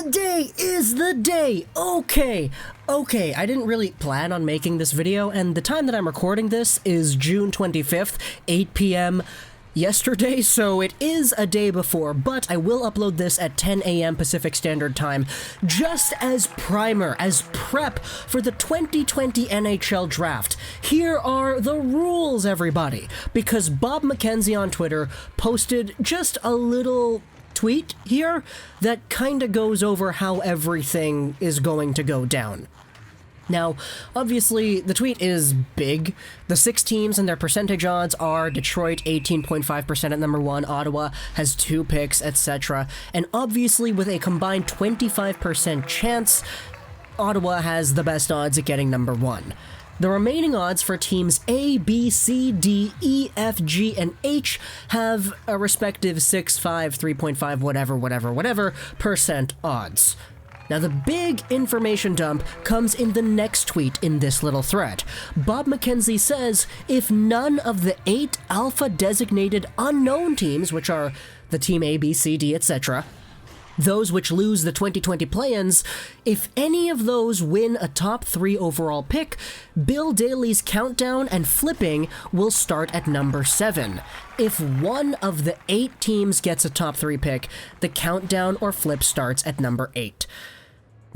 Today is the day! Okay, I didn't really plan on making this video, and the time that I'm recording this is June 25th, 8 p.m. yesterday, so it is a day before, but I will upload this at 10 a.m. Pacific Standard Time, just as primer, as prep for the 2020 NHL Draft. Here are the rules, everybody, because Bob McKenzie on Twitter posted just a little tweet here that kinda goes over how everything is going to go down. Now, obviously, the tweet is big. The 6 teams and their percentage odds are Detroit 18.5% at number 1, Ottawa has 2 picks, etc. And obviously, with a combined 25% chance, Ottawa has the best odds at getting number 1. The remaining odds for teams A, B, C, D, E, F, G, and H have a respective 6, 5, 3.5, whatever percent odds. Now, the big information dump comes in the next tweet in this little thread. Bob McKenzie says, if none of the 8 alpha-designated unknown teams, which are the team A, B, C, D, etc., those which lose the 2020 play-ins, if any of those win a top 3 overall pick, Bill Daly's countdown and flipping will start at number 7. If one of the 8 teams gets a top 3 pick, the countdown or flip starts at number 8.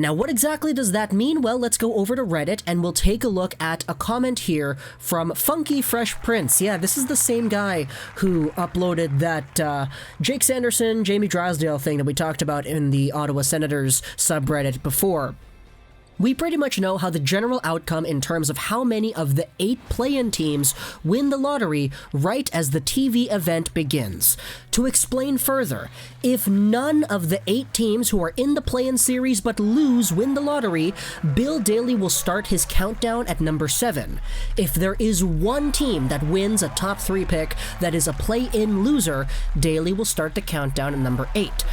Now, what exactly does that mean? Well, let's go over to Reddit and we'll take a look at a comment here from Funky Fresh Prince. Yeah, this is the same guy who uploaded that Jake Sanderson, Jamie Drysdale thing that we talked about in the Ottawa Senators subreddit before. We pretty much know how the general outcome in terms of how many of the 8 play-in teams win the lottery right as the TV event begins. To explain further, if none of the 8 teams who are in the play-in series but lose win the lottery, Bill Daly will start his countdown at number 7. If there is one team that wins a top 3 pick that is a play-in loser, Daly will start the countdown at number 8.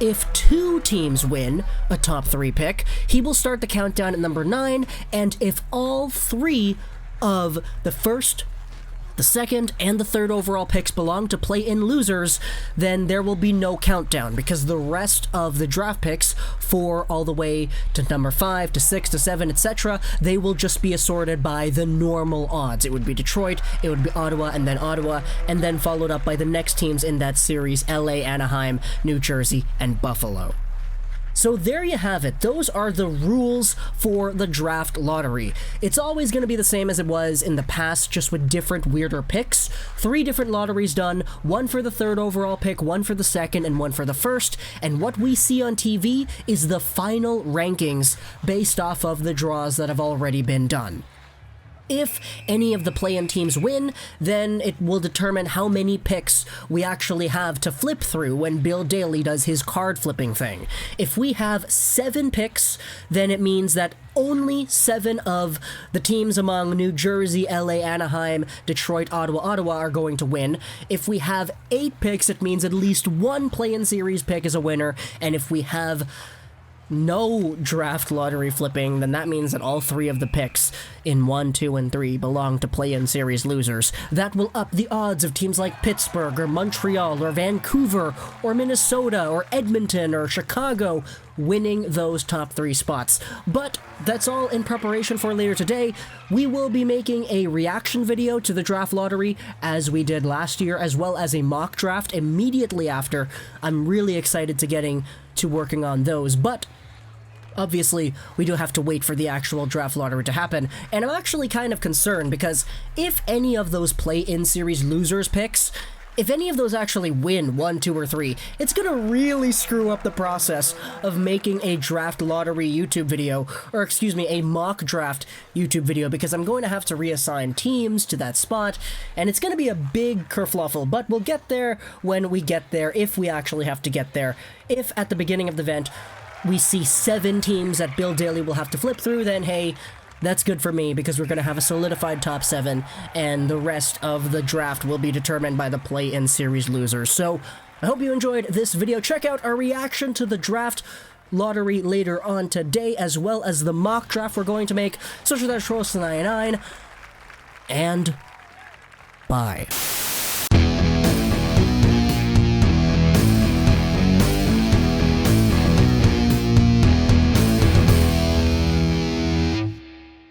If 2 teams win a top 3 pick, he will start the countdown at number 9, and if all 3 of the first, the second, and the third overall picks belong to play-in losers, then there will be no countdown, because the rest of the draft picks, 4 all the way to number 5, to 6, to 7, etc., they will just be assorted by the normal odds. It would be Detroit, it would be Ottawa, and then followed up by the next teams in that series, LA, Anaheim, New Jersey, and Buffalo. So there you have it. Those are the rules for the draft lottery. It's always going to be the same as it was in the past, just with different weirder picks. 3 different lotteries done, 1 for the 3rd overall pick, 1 for the 2nd, and 1 for the 1st. And what we see on TV is the final rankings based off of the draws that have already been done. If any of the play-in teams win, then it will determine how many picks we actually have to flip through when Bill Daly does his card flipping thing. If we have 7 picks, then it means that only 7 of the teams among New Jersey, LA, Anaheim, Detroit, Ottawa are going to win. If we have 8 picks, it means at least 1 play-in series pick is a winner, and if we have no draft lottery flipping, then that means that all 3 of the picks in 1, 2, and 3 belong to play-in series losers. That will up the odds of teams like Pittsburgh or Montreal or Vancouver or Minnesota or Edmonton or Chicago winning those top 3 spots. But that's all in preparation for later today. We will be making a reaction video to the draft lottery as we did last year, as well as a mock draft immediately after. I'm really excited to getting to working on those, but obviously, we do have to wait for the actual draft lottery to happen, and I'm actually kind of concerned because if any of those play-in series losers picks, if any of those actually win 1, 2, or 3, it's gonna really screw up the process of making a draft lottery YouTube video, or excuse me, a mock draft YouTube video, because I'm going to have to reassign teams to that spot, and it's gonna be a big kerfluffle, but we'll get there when we get there, if we actually have to get there. If at the beginning of the event we see 7 teams that Bill Daly will have to flip through, then hey, that's good for me, because we're going to have a solidified top 7, and the rest of the draft will be determined by the play-in series losers. So, I hope you enjoyed this video. Check out our reaction to the draft lottery later on today, as well as the mock draft we're going to make. Social Dash Ross 99, and bye.